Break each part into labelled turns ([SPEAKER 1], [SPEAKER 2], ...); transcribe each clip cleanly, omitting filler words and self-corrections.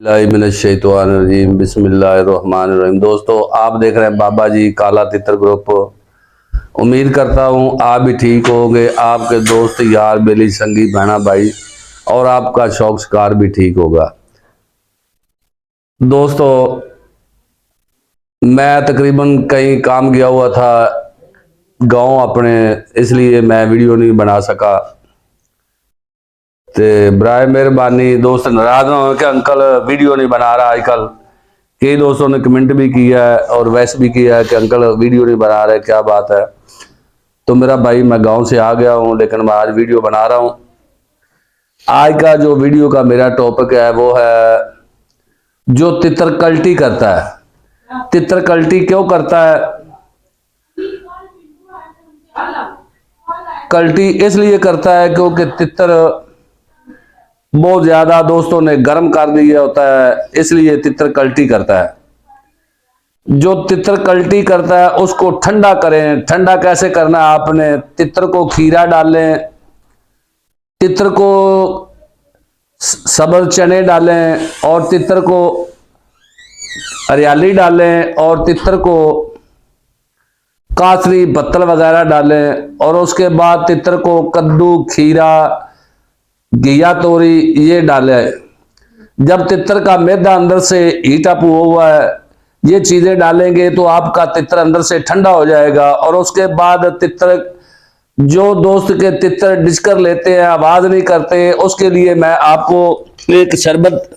[SPEAKER 1] बिस्मिल्लाहिर्रहमानिर्रहीम बिस्मिल्लाहिर्रहमानिर्रहीम। दोस्तों, आप देख रहे हैं बाबा जी काला तितर ग्रुप। उम्मीद करता हूं आप भी ठीक होंगे, आपके दोस्त यार बेली संगी बहना भाई और आपका शौक शिकार भी ठीक होगा। दोस्तों, मैं तकरीबन कहीं काम गया हुआ था गांव अपने, इसलिए मैं वीडियो नहीं बना सका। ते बराए मेहरबानी दोस्त नाराज ना हो कि अंकल वीडियो नहीं बना रहा। आजकल कई दोस्तों ने कमेंट भी किया है और वैसे भी किया है कि अंकल वीडियो नहीं बना रहे, क्या बात है। तो मेरा भाई, मैं गांव से आ गया हूं लेकिन मैं आज वीडियो बना रहा हूं। आज का जो वीडियो का मेरा टॉपिक है वो है जो तितर कल्टी करता है। तितर कल्टी क्यों करता है? कल्टी इसलिए करता है क्योंकि तितर बहुत ज्यादा दोस्तों ने गर्म कर दिया होता है, इसलिए तितर कल्टी करता है। जो तितर कल्टी करता है उसको ठंडा करें। ठंडा कैसे करना है? आपने तितर को खीरा डालें, तितर को सब्ज चने डालें और तितर को हरियाली डालें और तितर को कासरी बत्तल वगैरह डालें और उसके बाद तितर को कद्दू, खीरा, घिया तोरी ये डालें। जब तितर का मैदा अंदर से हीट अप हुआ है, ये चीजें डालेंगे तो आपका तितर अंदर से ठंडा हो जाएगा। और उसके बाद तितर, जो दोस्त के तितर डिस्कर लेते हैं आवाज नहीं करते, उसके लिए मैं आपको एक शरबत,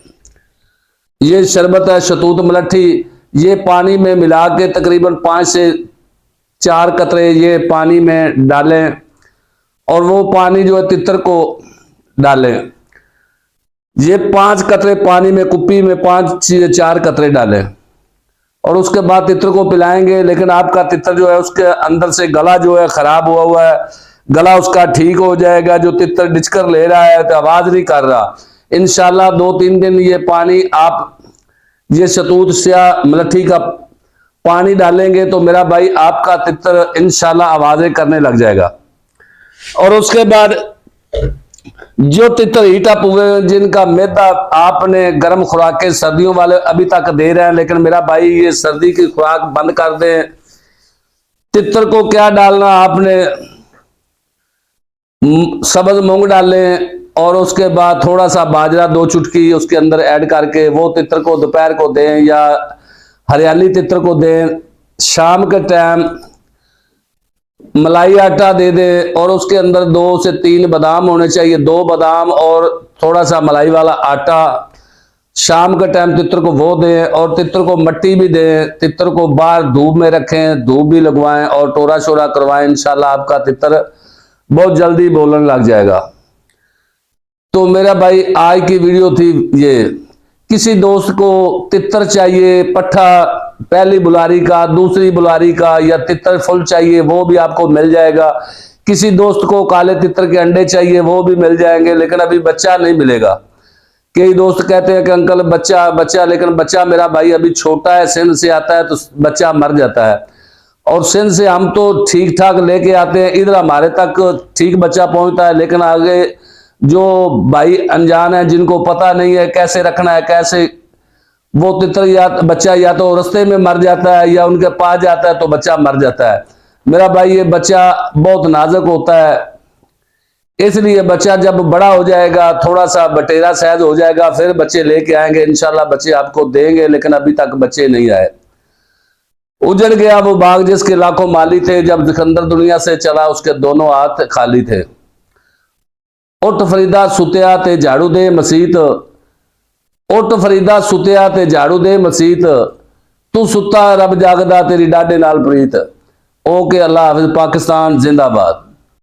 [SPEAKER 1] ये शरबत है शतूत मलट्ठी, ये पानी में मिला के तकरीबन 5 से 4 कतरे ये पानी में डालें और वो पानी जो है तितर को डालें। ये 5 कतरे पानी में, कुप्पी में 5 से 4 कतरे डालें और उसके बाद तितर को पिलाएंगे। लेकिन आपका तितर जो है उसके अंदर से गला जो है खराब हुआ है, गला उसका ठीक हो जाएगा। जो तितर डिचकर ले रहा है तो आवाज नहीं कर रहा, इंशाल्लाह 2-3 दिन ये पानी आप ये शतूत स्या मलट्ठी का पानी डालेंगे तो मेरा भाई आपका तितर इंशाल्लाह आवाजें करने लग जाएगा। और उसके बाद जो तितर हीट अप हुए, जिनका मैदा आपने गर्म खुराकें सर्दियों वाले अभी तक दे रहे हैं, लेकिन मेरा भाई ये सर्दी की खुराक बंद कर दें। तितर को क्या डालना आपने, सब्ज मूंग डालें और उसके बाद थोड़ा सा बाजरा 2 चुटकी उसके अंदर ऐड करके वो तितर को दोपहर को दें या हरियाली तितर को दें। शाम के टाइम मलाई आटा दे दे और उसके अंदर 2 से 3 बादाम होने चाहिए, 2 बादाम और थोड़ा सा मलाई वाला आटा। शाम के टाइम तितर को वो दें और तितर को मट्टी भी दें। तितर को बाहर धूप में रखें, धूप भी लगवाएं और टोरा शोरा करवाएं। इंशाल्लाह आपका तितर बहुत जल्दी बोलने लग जाएगा। तो मेरा भाई आज की वीडियो थी ये। किसी दोस्त को तितर चाहिए पट्ठा, पहली बुलारी का, दूसरी बुलारी का, या तितर फुल चाहिए वो भी आपको मिल जाएगा। किसी दोस्त को काले तितर के अंडे चाहिए वो भी मिल जाएंगे, लेकिन अभी बच्चा नहीं मिलेगा। कई दोस्त कहते हैं कि अंकल बच्चा बच्चा, लेकिन बच्चा मेरा भाई अभी छोटा है, सिंध से आता है तो बच्चा मर जाता है। और सिंध से हम तो ठीक ठाक लेके आते हैं, इधर हमारे तक ठीक बच्चा पहुंचता है, लेकिन आगे जो भाई अनजान है, जिनको पता नहीं है कैसे रखना है, कैसे वो तितर या बच्चा या तो रास्ते में मर जाता है या उनके पास जाता है तो बच्चा मर जाता है। मेरा भाई ये बच्चा बहुत नाजुक होता है, इसलिए बच्चा जब बड़ा हो जाएगा, थोड़ा सा बटेरा साइज हो जाएगा, फिर बच्चे लेके आएंगे। इंशाल्लाह बच्चे आपको देंगे, लेकिन अभी तक बच्चे नहीं आए। उजड़ गया वो बाग जिसके लाखों माली थे, जब सिकंदर दुनिया से चला उसके दोनों हाथ खाली थे। उठ फरीदा सुतिया ते झाड़ू दे मसीत, उठ फरीदा सुतिया ते झाड़ू दे मसीत, तू सुता रब जागदा तेरी डाडे नाल प्रीत। ओके, अल्लाह हाफिज, पाकिस्तान जिंदाबाद।